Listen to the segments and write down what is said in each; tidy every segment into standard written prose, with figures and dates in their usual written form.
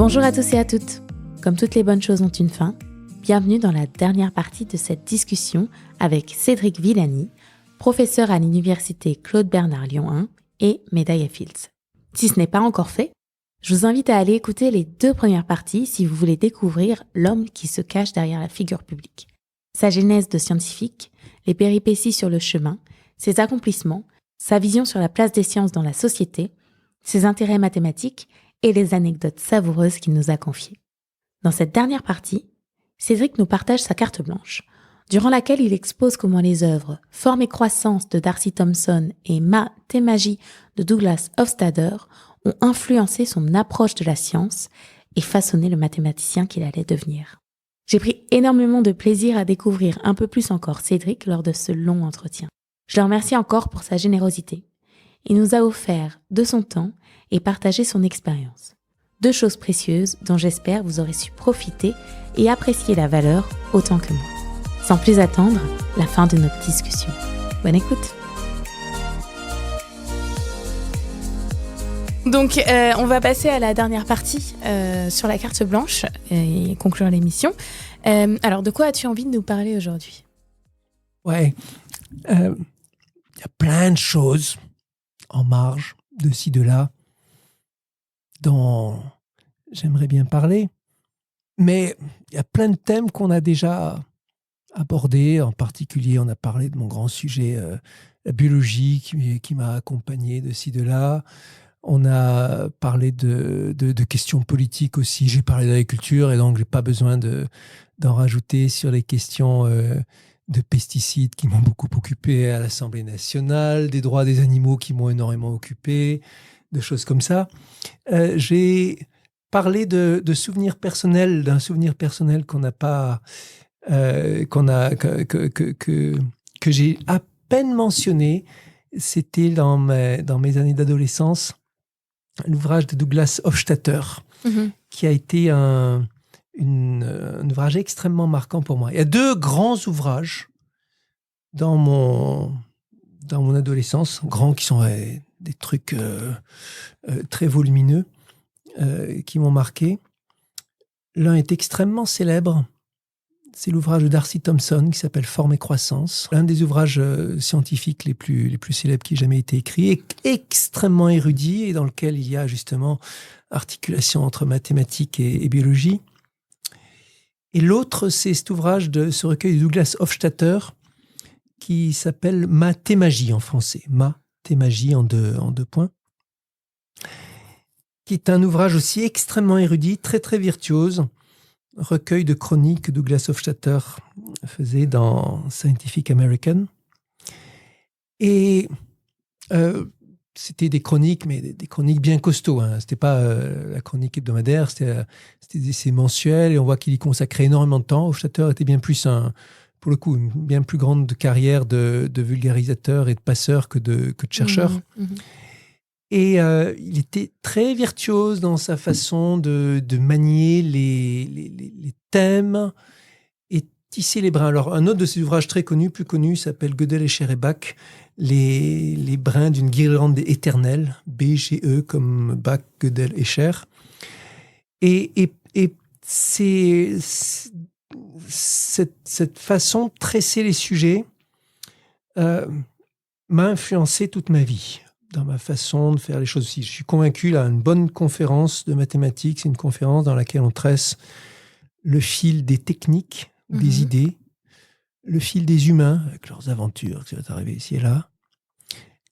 Bonjour à tous et à toutes. Comme toutes les bonnes choses ont une fin, bienvenue dans la dernière partie de cette discussion avec Cédric Villani, professeur à l'université Claude Bernard Lyon 1 et Medaya Fields. Si ce n'est pas encore fait, je vous invite à aller écouter les 2 premières parties si vous voulez découvrir l'homme qui se cache derrière la figure publique. Sa genèse de scientifique, les péripéties sur le chemin, ses accomplissements, sa vision sur la place des sciences dans la société, ses intérêts mathématiques et les anecdotes savoureuses qu'il nous a confiées. Dans cette dernière partie, Cédric nous partage sa carte blanche, durant laquelle il expose comment les œuvres Forme et croissance de Darcy Thompson et Mathémagie de Douglas Hofstadter ont influencé son approche de la science et façonné le mathématicien qu'il allait devenir. J'ai pris énormément de plaisir à découvrir un peu plus encore Cédric lors de ce long entretien. Je le remercie encore pour sa générosité. Il nous a offert de son temps et partagé son expérience. 2 choses précieuses dont j'espère vous aurez su profiter et apprécier la valeur autant que moi. Sans plus attendre, la fin de notre discussion. Bonne écoute. Donc, on va passer à la dernière partie sur la carte blanche et conclure l'émission. Alors, de quoi as-tu envie de nous parler aujourd'hui ? Ouais, y a plein de choses en marge de ci, de là, dont j'aimerais bien parler. Mais il y a plein de thèmes qu'on a déjà abordés. En particulier, on a parlé de mon grand sujet, la biologie, qui m'a accompagné de ci, de là. On a parlé de questions politiques aussi. J'ai parlé d'agriculture et donc je n'ai pas besoin d'en rajouter sur les questions de pesticides qui m'ont beaucoup occupé à l'Assemblée nationale, des droits des animaux qui m'ont énormément occupé, de choses comme ça. J'ai parlé de souvenirs personnels, d'un souvenir personnel qu'on n'a pas, que j'ai à peine mentionné. C'était dans mes années d'adolescence, l'ouvrage de Douglas Hofstadter, qui a été un ouvrage extrêmement marquant pour moi. Il y a 2 grands ouvrages dans mon adolescence, grands qui sont des trucs très volumineux, qui m'ont marqué. L'un est extrêmement célèbre, c'est l'ouvrage de Darcy Thompson qui s'appelle Forme et croissance, l'un des ouvrages scientifiques les plus célèbres qui ait jamais été écrit, extrêmement érudit et dans lequel il y a justement articulation entre mathématiques et biologie. Et l'autre, c'est cet ouvrage ce recueil de Douglas Hofstadter qui s'appelle Mathémagie en français, Mathémagie en deux points, qui est un ouvrage aussi extrêmement érudit, très très virtuose, recueil de chroniques que Douglas Hofstadter faisait dans Scientific American. Et c'était des chroniques, mais des chroniques bien costauds. C'était pas la chronique hebdomadaire, c'était des essais mensuels, et on voit qu'il y consacrait énormément de temps. Hofstadter était bien plus pour le coup, une bien plus grande carrière de vulgarisateur et de passeur que de chercheur. Et il était très virtuose dans sa façon de manier les thèmes et tisser les brins. Alors, un autre de ses ouvrages plus connu, s'appelle Gödel, Escher et Bach, les brins d'une guirlande éternelle, BGE comme Bach, Gödel, Escher. Et c'est cette façon de tresser les sujets m'a influencé toute ma vie dans ma façon de faire les choses aussi. Je suis convaincu, là, une bonne conférence de mathématiques, c'est une conférence dans laquelle on tresse le fil des techniques, des idées, le fil des humains, avec leurs aventures qui sont arrivées ici et là,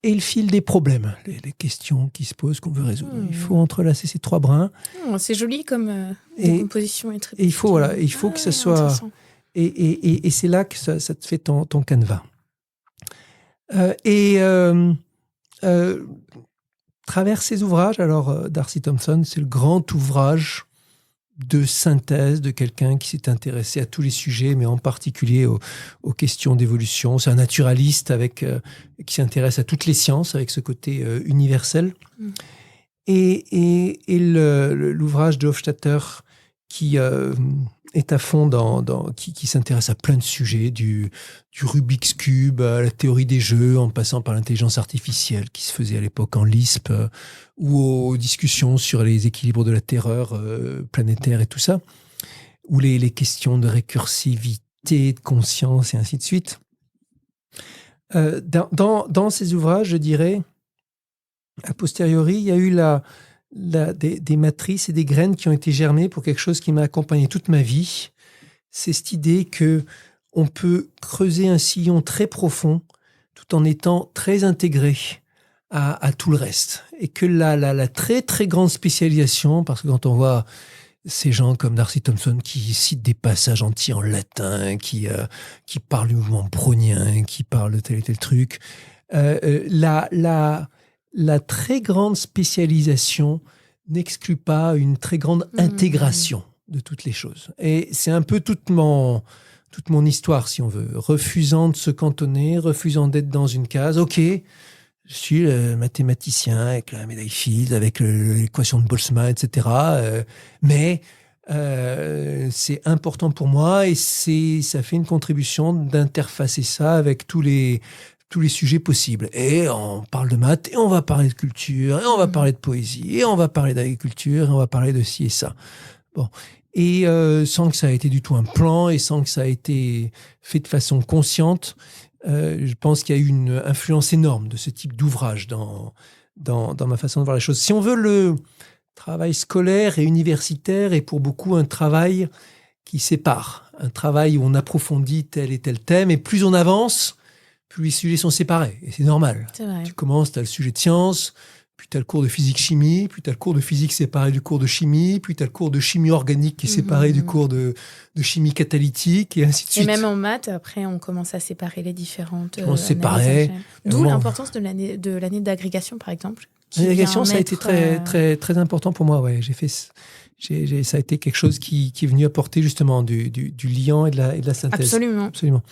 et le fil des problèmes, les questions qui se posent, qu'on veut résoudre. Il faut entrelacer ces 3 brins. C'est joli comme composition. Et très il faut que ça soit... Et c'est là que ça te fait ton canevas. Travers ces ouvrages, alors Darcy Thompson, c'est le grand ouvrage de synthèse de quelqu'un qui s'est intéressé à tous les sujets, mais en particulier aux questions d'évolution. C'est un naturaliste qui s'intéresse à toutes les sciences avec ce côté universel. Et l'ouvrage de Hofstadter qui est à fond qui s'intéresse à plein de sujets, du Rubik's Cube à la théorie des jeux, en passant par l'intelligence artificielle qui se faisait à l'époque en Lisp, ou aux discussions sur les équilibres de la terreur planétaire et tout ça, ou les questions de récursivité, de conscience et ainsi de suite. Dans ces ouvrages, je dirais, a posteriori, il y a eu des matrices et des graines qui ont été germées pour quelque chose qui m'a accompagné toute ma vie. C'est cette idée que on peut creuser un sillon très profond tout en étant très intégré à tout le reste. Et que la très très grande spécialisation, parce que quand on voit ces gens comme D'Arcy Thompson qui citent des passages entiers en latin, qui parlent du mouvement brownien, qui parlent de tel et tel truc, la très grande spécialisation n'exclut pas une très grande intégration de toutes les choses. Et c'est un peu toute mon histoire, si on veut. Refusant de se cantonner, refusant d'être dans une case. Ok, je suis le mathématicien avec la médaille Fields, avec l'équation de Boltzmann, etc. Mais c'est important pour moi et ça fait une contribution d'interfacer ça avec tous les sujets possibles. Et on parle de maths, et on va parler de culture, et on va parler de poésie, et on va parler d'agriculture, et on va parler de ci et ça. Bon. Et sans que ça ait été du tout un plan, et sans que ça ait été fait de façon consciente, je pense qu'il y a eu une influence énorme de ce type d'ouvrage dans ma façon de voir les choses. Si on veut, le travail scolaire et universitaire est pour beaucoup un travail qui sépare. Un travail où on approfondit tel et tel thème, et plus on avance, plus les sujets sont séparés. Et c'est normal. C'est vrai. Tu commences, tu as le sujet de sciences, puis tu as le cours de physique-chimie, puis tu as le cours de physique séparé du cours de chimie, puis tu as le cours de chimie organique qui est séparé du cours de chimie catalytique, et ainsi de suite. Et même en maths, après, on commence à séparer les différentes séparer. D'où l'importance de l'année d'agrégation, par exemple. L'agrégation, ça a été très, très, très important pour moi. Ouais. Ça a été quelque chose qui est venu apporter justement du liant et de la synthèse. Absolument.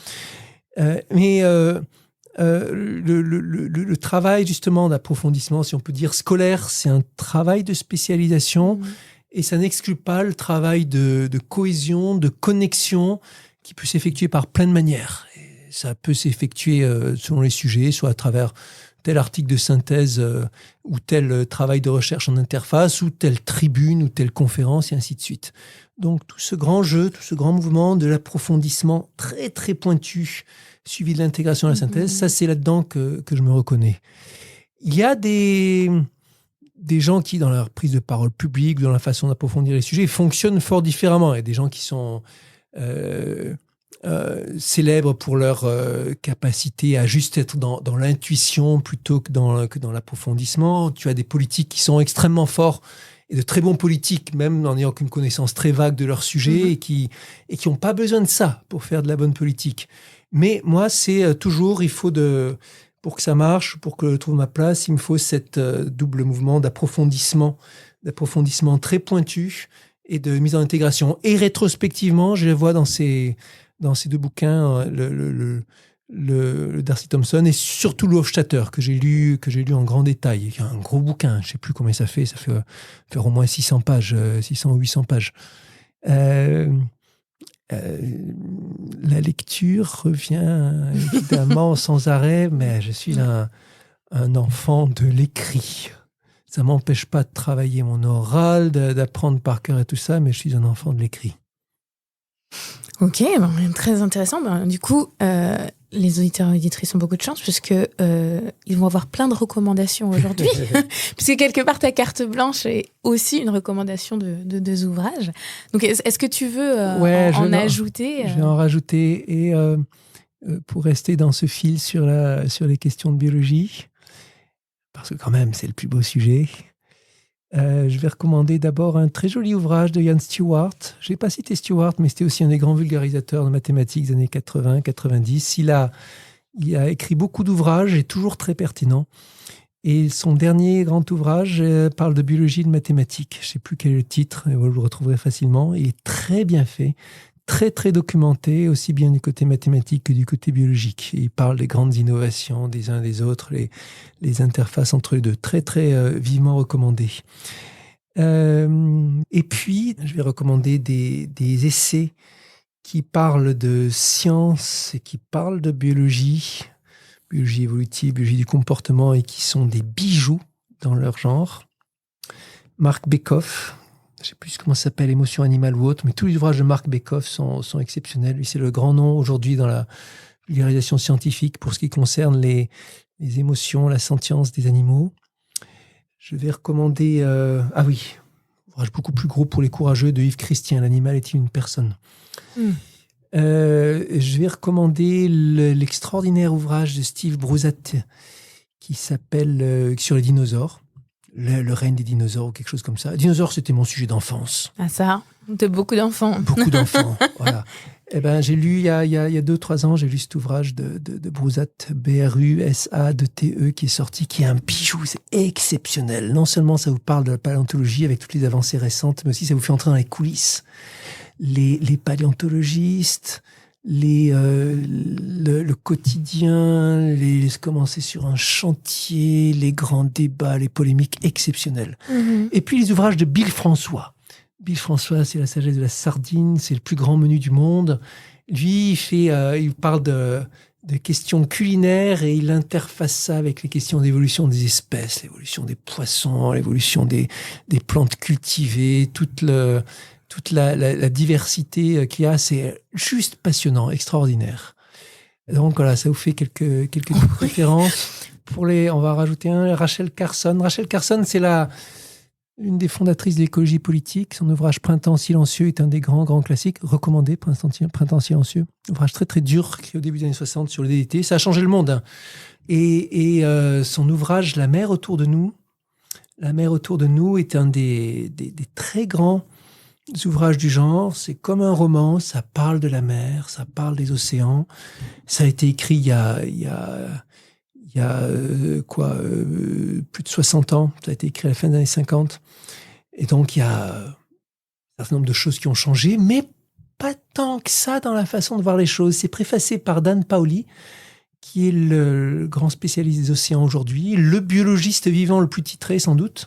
Le travail justement d'approfondissement, si on peut dire scolaire, c'est un travail de spécialisation et ça n'exclut pas le travail de cohésion, de connexion qui peut s'effectuer par plein de manières. Et ça peut s'effectuer selon les sujets, soit à travers tel article de synthèse ou tel travail de recherche en interface ou telle tribune ou telle conférence et ainsi de suite. Donc tout ce grand jeu, tout ce grand mouvement de l'approfondissement très très pointu suivi de l'intégration à la synthèse, ça c'est là-dedans que je me reconnais. Il y a des gens qui, dans leur prise de parole publique, dans la façon d'approfondir les sujets, fonctionnent fort différemment. Il y a des gens qui sont célèbres pour leur capacité à juste être dans l'intuition plutôt que dans l'approfondissement. Tu as des politiques qui sont extrêmement forts et de très bons politiques, même en n'ayant qu'une connaissance très vague de leur sujet et qui n'ont pas besoin de ça pour faire de la bonne politique. Mais moi, c'est toujours, pour que ça marche, pour que je trouve ma place, il me faut cette double mouvement d'approfondissement très pointu et de mise en intégration. Et rétrospectivement, je le vois dans ces deux bouquins, le D'Arcy Thompson et surtout le Hofstadter que j'ai lu en grand détail. Il y a un gros bouquin, je ne sais plus combien ça fait au moins 600 pages, 600 ou 800 pages. La lecture revient évidemment sans arrêt, mais je suis un enfant de l'écrit. Ça ne m'empêche pas de travailler mon oral, d'apprendre par cœur et tout ça, mais je suis un enfant de l'écrit. Ok, très intéressant. Du coup, les auditeurs et auditrices ont beaucoup de chance puisque ils vont avoir plein de recommandations aujourd'hui. Puisque quelque part, ta carte blanche est aussi une recommandation de deux ouvrages. Donc, est-ce que tu veux en ajouter Je vais en rajouter. Et pour rester dans ce fil sur les questions de biologie, parce que quand même, c'est le plus beau sujet, je vais recommander d'abord un très joli ouvrage de Ian Stewart. Je n'ai pas cité Stewart, mais c'était aussi un des grands vulgarisateurs de mathématiques des années 80-90. Il a écrit beaucoup d'ouvrages et toujours très pertinents. Et son dernier grand ouvrage parle de biologie et de mathématiques. Je ne sais plus quel est le titre, mais vous le retrouverez facilement. Il est très bien fait, très très documenté, aussi bien du côté mathématique que du côté biologique. Et il parle des grandes innovations des uns des autres, les interfaces entre les deux. Très très vivement recommandé. Et puis, je vais recommander des essais qui parlent de science et qui parlent de biologie évolutive, biologie du comportement, et qui sont des bijoux dans leur genre. Marc Bekoff, je ne sais plus comment ça s'appelle, Émotion animale ou autre, mais tous les ouvrages de Marc Bekoff sont exceptionnels. Lui, c'est le grand nom aujourd'hui dans la vulgarisation scientifique pour ce qui concerne les émotions, la sentience des animaux. Je vais recommander... ouvrage beaucoup plus gros pour les courageux de Yves Christien, L'animal est-il une personne. Je vais recommander l'extraordinaire ouvrage de Steve Bruzat qui s'appelle Sur les dinosaures, le règne des dinosaures ou quelque chose comme ça. Les dinosaures, c'était mon sujet d'enfance. Ah ça, de beaucoup d'enfants. Beaucoup d'enfants, voilà. Eh ben, j'ai lu il y a 2-3 ans, j'ai lu cet ouvrage de Bruzat, BRUSAT-E, qui est sorti, qui est un bijou, c'est exceptionnel. Non seulement ça vous parle de la paléontologie avec toutes les avancées récentes, mais aussi ça vous fait entrer dans les coulisses. Les paléontologistes, le quotidien, comment c'est sur un chantier, les grands débats, les polémiques exceptionnelles. Et puis les ouvrages de Bill François. Bill François, c'est La sagesse de la sardine, c'est le plus grand menu du monde. Lui, il parle de questions culinaires et il interface ça avec les questions d'évolution des espèces, l'évolution des poissons, l'évolution des plantes cultivées, toute la diversité qu'il y a. C'est juste passionnant, extraordinaire. Donc voilà, ça vous fait quelques petites références. On va rajouter Rachel Carson. Rachel Carson, c'est une des fondatrices de l'écologie politique. Son ouvrage Printemps silencieux est un des grands classiques. Recommandé, Printemps silencieux. Ouvrage très très dur, écrit au début des années 60 sur le DDT. Ça a changé le monde. Et son ouvrage La mer autour de nous. La mer autour de nous est un des très grands ouvrages du genre. C'est comme un roman. Ça parle de la mer, ça parle des océans. Ça a été écrit il y a plus de 60 ans. Ça a été écrit à la fin des années 50. Et donc, il y a un certain nombre de choses qui ont changé, mais pas tant que ça dans la façon de voir les choses. C'est préfacé par Dan Paoli, qui est le grand spécialiste des océans aujourd'hui, le biologiste vivant le plus titré, sans doute,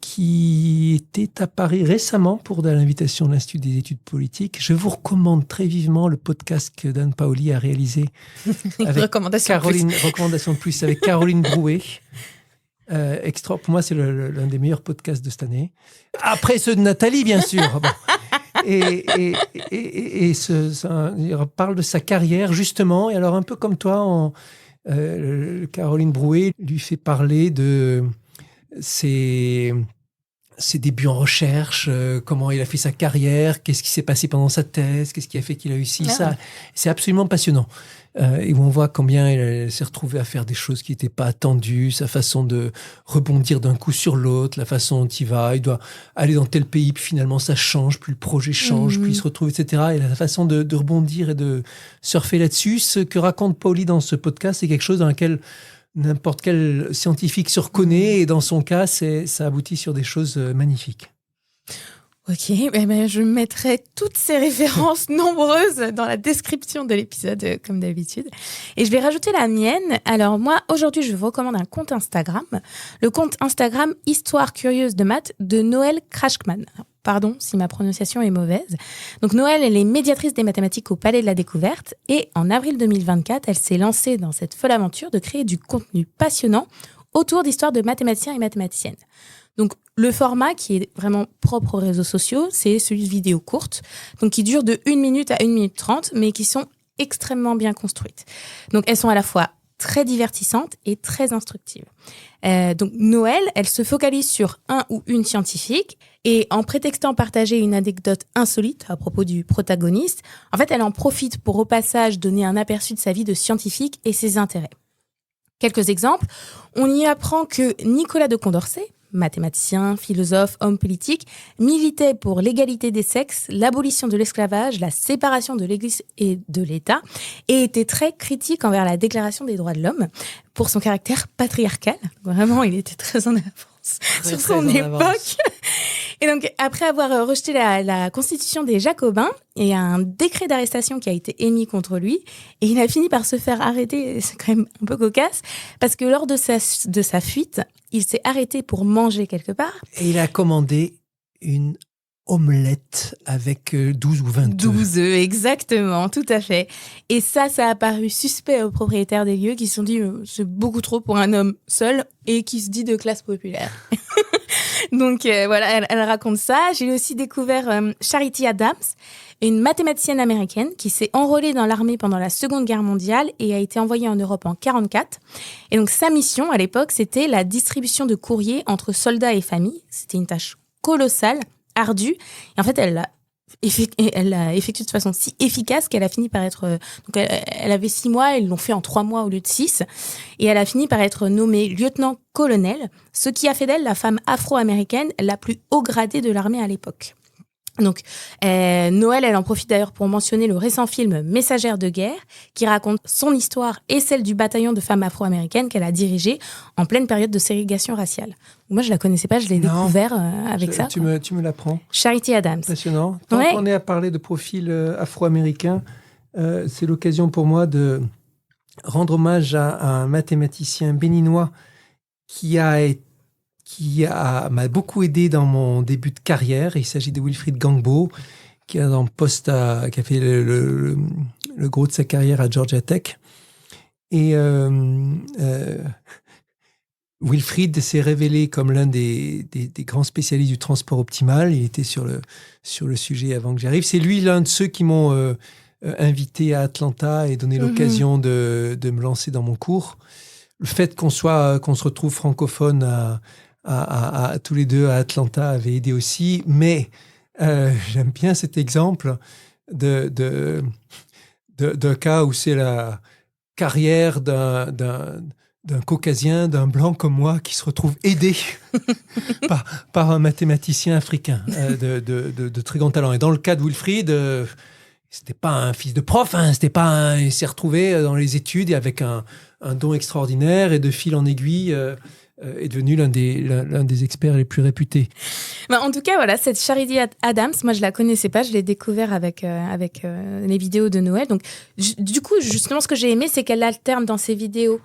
qui était à Paris récemment pour l'invitation de l'Institut des études politiques. Je vous recommande très vivement le podcast que Dan Paoli a réalisé avec recommandation de plus avec Caroline Drouet. Pour moi, c'est l'un des meilleurs podcasts de cette année. Après ceux de Nathalie, bien sûr. Bon. Il parle de sa carrière, justement. Et alors, un peu comme toi, Caroline Drouet lui fait parler de ses débuts en recherche, comment il a fait sa carrière, qu'est-ce qui s'est passé pendant sa thèse, qu'est-ce qui a fait qu'il a réussi. Ça, c'est absolument passionnant. Et où on voit combien il s'est retrouvé à faire des choses qui n'étaient pas attendues, sa façon de rebondir d'un coup sur l'autre, la façon dont il va. Il doit aller dans tel pays, puis finalement ça change, puis le projet change, puis il se retrouve, etc. Et la façon de rebondir et de surfer là-dessus, ce que raconte Paoli dans ce podcast, c'est quelque chose dans lequel n'importe quel scientifique se reconnaît, et dans son cas, ça aboutit sur des choses magnifiques. Ok, je mettrai toutes ces références nombreuses dans la description de l'épisode, comme d'habitude. Et je vais rajouter la mienne. Alors moi, aujourd'hui, je vous recommande un compte Instagram. Le compte Instagram Histoire curieuse de maths de Noël Krachkman. Pardon si ma prononciation est mauvaise. Donc Noël, elle est médiatrice des mathématiques au Palais de la Découverte. Et en avril 2024, elle s'est lancée dans cette folle aventure de créer du contenu passionnant autour d'histoires de mathématiciens et mathématiciennes. Donc, le format qui est vraiment propre aux réseaux sociaux, c'est celui de vidéos courtes, donc qui durent de 1 minute à 1 minute 30, mais qui sont extrêmement bien construites. Donc, elles sont à la fois très divertissantes et très instructives. Donc, Noël, elle se focalise sur un ou une scientifique, et en prétextant partager une anecdote insolite à propos du protagoniste, en fait, elle en profite pour au passage donner un aperçu de sa vie de scientifique et ses intérêts. Quelques exemples, on y apprend que Nicolas de Condorcet, mathématicien, philosophe, homme politique, militait pour l'égalité des sexes, l'abolition de l'esclavage, la séparation de l'Église et de l'État, et était très critique envers la Déclaration des droits de l'homme pour son caractère patriarcal. Vraiment, il était très en avance sur son époque. Et donc, après avoir rejeté la constitution des Jacobins, il y a un décret d'arrestation qui a été émis contre lui. Et il a fini par se faire arrêter. C'est quand même un peu cocasse. Parce que lors de sa fuite, il s'est arrêté pour manger quelque part. Et il a commandé une omelette avec 12 ou 20 12 œufs, exactement, tout à fait. Et ça a paru suspect aux propriétaires des lieux qui se sont dit c'est beaucoup trop pour un homme seul et qui se dit de classe populaire. Donc voilà, elle raconte ça. J'ai aussi découvert Charity Adams, une mathématicienne américaine qui s'est enrôlée dans l'armée pendant la Seconde Guerre mondiale et a été envoyée en Europe en 1944. Et donc sa mission à l'époque, c'était la distribution de courriers entre soldats et familles. C'était une tâche colossale, ardue. Et en fait, elle l'a effectuée de façon si efficace qu'elle a fini par être... donc elle avait 6 mois, ils l'ont fait en 3 mois au lieu de 6. Et elle a fini par être nommée lieutenant-colonel, ce qui a fait d'elle la femme afro-américaine la plus haut gradée de l'armée à l'époque. Donc, Noël, elle en profite d'ailleurs pour mentionner le récent film Messagère de guerre, qui raconte son histoire et celle du bataillon de femmes afro-américaines qu'elle a dirigé en pleine période de ségrégation raciale. Moi, je la connaissais pas, je l'ai découvert avec ça. Tu me l'apprends. Charity Adams. Impressionnant. Tant qu'on est à parler de profil afro-américain, c'est l'occasion pour moi de rendre hommage à un mathématicien béninois qui m'a beaucoup aidé dans mon début de carrière. Il s'agit de Wilfried Gangbo, qui a fait le gros de sa carrière à Georgia Tech. Et Wilfried s'est révélé comme l'un des grands spécialistes du transport optimal. Il était sur le sujet avant que j'arrive. C'est lui l'un de ceux qui m'ont invité à Atlanta et donné l'occasion de me lancer dans mon cours. Le fait qu'on se retrouve francophone à tous les deux à Atlanta avait aidé aussi, mais j'aime bien cet exemple d'un cas où c'est la carrière d'un caucasien, d'un blanc comme moi, qui se retrouve aidé par un mathématicien africain de très grand talent. Et dans le cas de Wilfried, c'était pas un fils de prof, il s'est retrouvé dans les études et avec un don extraordinaire, et de fil en aiguille est devenu l'un des experts les plus réputés. En tout cas, voilà, cette Charity Adams, moi je la connaissais pas, je l'ai découvert avec les vidéos de Noël. Donc, du coup, justement, ce que j'ai aimé, c'est qu'elle alterne dans ses vidéos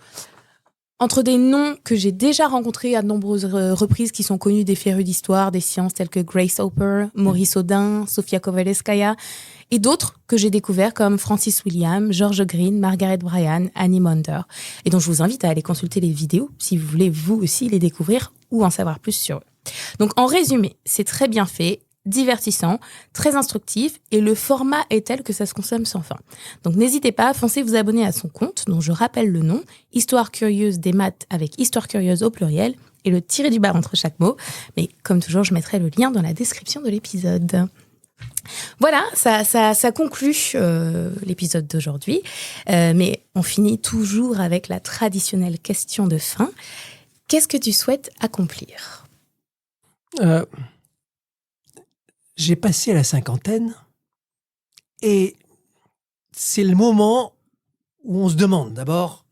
entre des noms que j'ai déjà rencontrés à de nombreuses reprises, qui sont connus des férus d'histoire, des sciences, tels que Grace Hopper, Maurice Audin, Sofia Kovalevskaya, et d'autres que j'ai découverts comme Francis William, George Green, Margaret Bryan, Annie Maunder, et dont je vous invite à aller consulter les vidéos si vous voulez vous aussi les découvrir ou en savoir plus sur eux. Donc en résumé, c'est très bien fait, divertissant, très instructif, et le format est tel que ça se consomme sans fin. Donc n'hésitez pas, foncez vous abonner à son compte, dont je rappelle le nom, Histoire curieuse des maths avec Histoire curieuse au pluriel, et le tiré du bas entre chaque mot. Mais comme toujours, je mettrai le lien dans la description de l'épisode. Voilà, ça conclut l'épisode d'aujourd'hui. Mais on finit toujours avec la traditionnelle question de fin. Qu'est-ce que tu souhaites accomplir ? J'ai passé la 50aine et c'est le moment où on se demande d'abord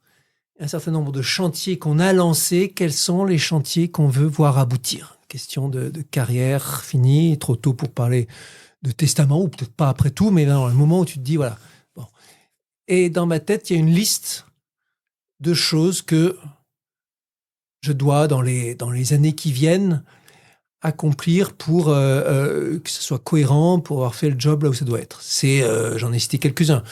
un certain nombre de chantiers qu'on a lancés. Quels sont les chantiers qu'on veut voir aboutir ? Question de carrière finie, trop tôt pour parler de testament, ou peut-être pas après tout, mais dans le moment où tu te dis, voilà. Bon. Et dans ma tête, il y a une liste de choses que je dois, dans les années qui viennent, accomplir pour que ce soit cohérent, pour avoir fait le job là où ça doit être. J'en ai cité quelques-uns.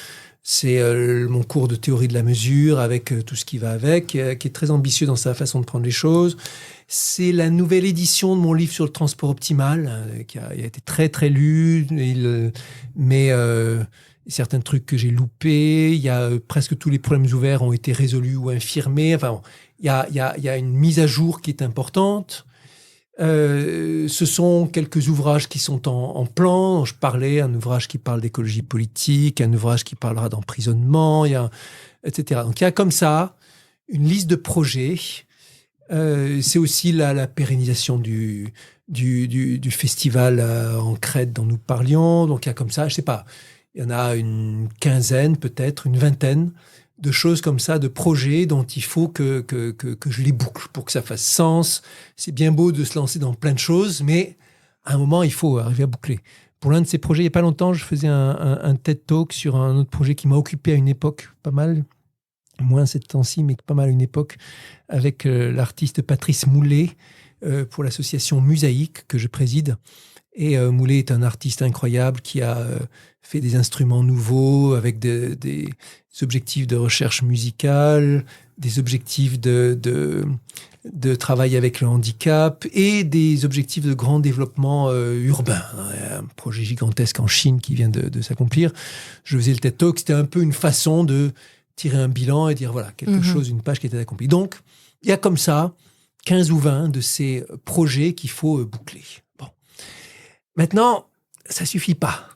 C'est mon cours de théorie de la mesure avec tout ce qui va avec, qui est très ambitieux dans sa façon de prendre les choses. C'est la nouvelle édition de mon livre sur le transport optimal, qui a été très, très lu, mais certains trucs que j'ai loupés. Il y a presque tous les problèmes ouverts ont été résolus ou infirmés. Enfin, bon, il y a une mise à jour qui est importante. Ce sont quelques ouvrages qui sont en plan. Je parlais, un ouvrage qui parle d'écologie politique, un ouvrage qui parlera d'emprisonnement, etc. Donc il y a comme ça une liste de projets. C'est aussi la pérennisation du festival en Crète dont nous parlions. Donc il y a comme ça, je sais pas, il y en a une quinzaine, peut-être une vingtaine de choses comme ça, de projets dont il faut que je les boucle pour que ça fasse sens. C'est bien beau de se lancer dans plein de choses, mais à un moment, il faut arriver à boucler. Pour l'un de ces projets, il n'y a pas longtemps, je faisais un TED Talk sur un autre projet qui m'a occupé à une époque, pas mal, moins ces temps-ci, mais pas mal à une époque, avec l'artiste Patrice Moulet pour l'association Musaïque que je préside. Et Moulet est un artiste incroyable qui a fait des instruments nouveaux avec des objectifs de recherche musicale, des objectifs de travail avec le handicap et des objectifs de grand développement urbain. Un projet gigantesque en Chine qui vient de s'accomplir. Je faisais le TED Talk, c'était un peu une façon de tirer un bilan et dire voilà, quelque chose, une page qui était accomplie. Donc, il y a comme ça 15 ou 20 de ces projets qu'il faut boucler. Bon. Maintenant, ça suffit pas.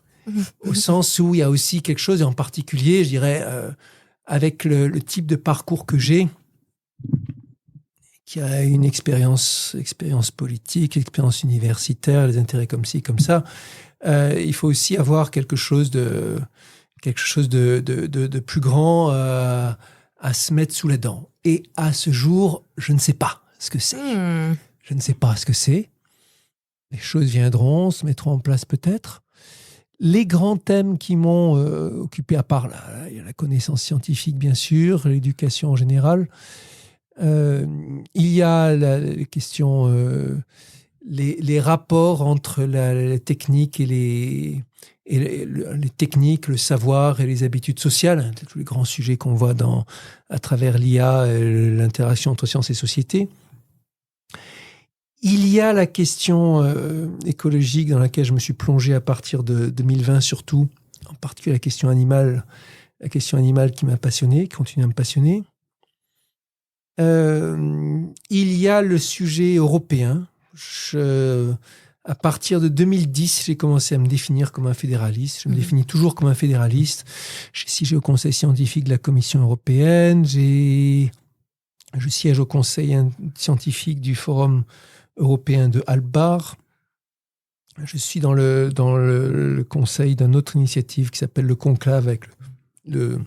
Au sens où il y a aussi quelque chose, et en particulier, je dirais, avec le type de parcours que j'ai, qui a une expérience politique, expérience universitaire, les intérêts comme ci, comme ça, il faut aussi avoir quelque chose de plus grand à se mettre sous la dent. Et à ce jour, je ne sais pas ce que c'est. Je ne sais pas ce que c'est. Les choses viendront, se mettront en place peut-être. Les grands thèmes qui m'ont occupé, à part il y a la connaissance scientifique, bien sûr, l'éducation en général. Il y a les questions, les rapports entre la technique et les techniques, le savoir et les habitudes sociales, tous les grands sujets qu'on voit à travers l'IA, l'interaction entre sciences et société. Il y a la question écologique dans laquelle je me suis plongé à partir de 2020 surtout, en particulier la question animale qui m'a passionné, qui continue à me passionner. Il y a le sujet européen. À partir de 2010, j'ai commencé à me définir comme un fédéraliste. Je me définis toujours comme un fédéraliste. Je siège au conseil scientifique de la Commission européenne. Je siège au conseil scientifique du Forum européen de Albar. Je suis dans le conseil d'une autre initiative qui s'appelle le Conclave avec le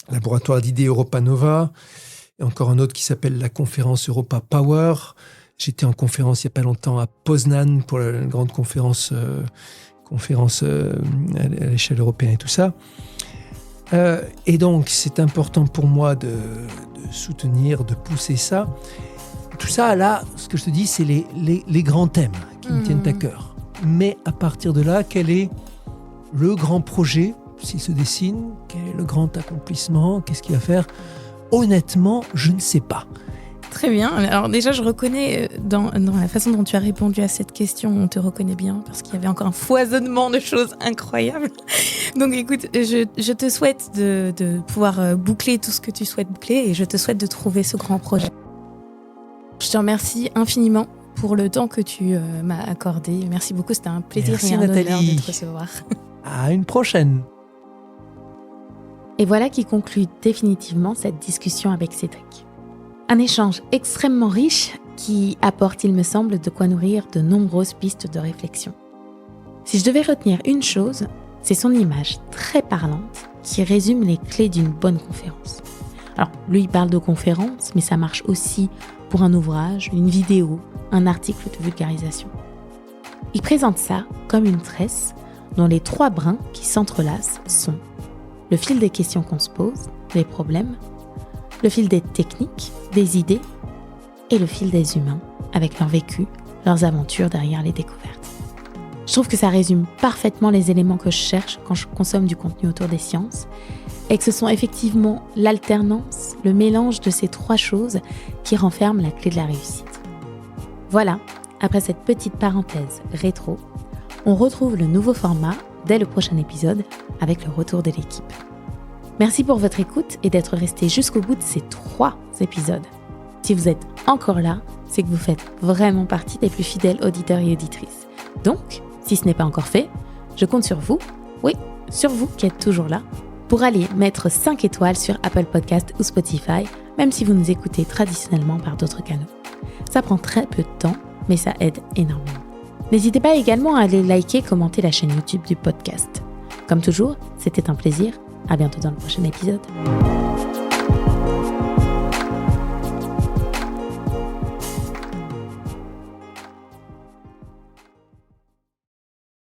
laboratoire d'idées Europa Nova. Et encore un autre qui s'appelle la conférence Europa Power. J'étais en conférence il n'y a pas longtemps à Poznan pour la grande conférence à l'échelle européenne et tout ça. Et donc, c'est important pour moi de soutenir, de pousser ça. Tout ça, là, ce que je te dis, c'est les grands thèmes qui me tiennent à cœur. Mais à partir de là, quel est le grand projet, s'il se dessine? Quel est le grand accomplissement? Qu'est-ce qu'il va faire? Honnêtement, je ne sais pas. Très bien. Alors déjà, je reconnais dans la façon dont tu as répondu à cette question, on te reconnaît bien parce qu'il y avait encore un foisonnement de choses incroyables. Donc écoute, je te souhaite de pouvoir boucler tout ce que tu souhaites boucler et je te souhaite de trouver ce grand projet. Je te remercie infiniment pour le temps que tu m'as accordé. Merci beaucoup, c'était un plaisir et un honneur de te recevoir. À une prochaine. Et voilà qui conclut définitivement cette discussion avec Cédric. Un échange extrêmement riche qui apporte, il me semble, de quoi nourrir de nombreuses pistes de réflexion. Si je devais retenir une chose, c'est son image très parlante qui résume les clés d'une bonne conférence. Alors, lui, il parle de conférence, mais ça marche aussi pour un ouvrage, une vidéo, un article de vulgarisation. Il présente ça comme une tresse dont les 3 brins qui s'entrelacent sont le fil des questions qu'on se pose, les problèmes, le fil des techniques, des idées et le fil des humains avec leur vécu, leurs aventures derrière les découvertes. Je trouve que ça résume parfaitement les éléments que je cherche quand je consomme du contenu autour des sciences et que ce sont effectivement l'alternance, le mélange de ces 3 choses qui renferment la clé de la réussite. Voilà, après cette petite parenthèse rétro, on retrouve le nouveau format dès le prochain épisode avec le retour de l'équipe. Merci pour votre écoute et d'être resté jusqu'au bout de ces 3 épisodes. Si vous êtes encore là, c'est que vous faites vraiment partie des plus fidèles auditeurs et auditrices. Donc, si ce n'est pas encore fait, je compte sur vous, oui, sur vous qui êtes toujours là, pour aller mettre 5 étoiles sur Apple Podcast ou Spotify, même si vous nous écoutez traditionnellement par d'autres canaux. Ça prend très peu de temps, mais ça aide énormément. N'hésitez pas également à aller liker et commenter la chaîne YouTube du podcast. Comme toujours, c'était un plaisir. À bientôt dans le prochain épisode.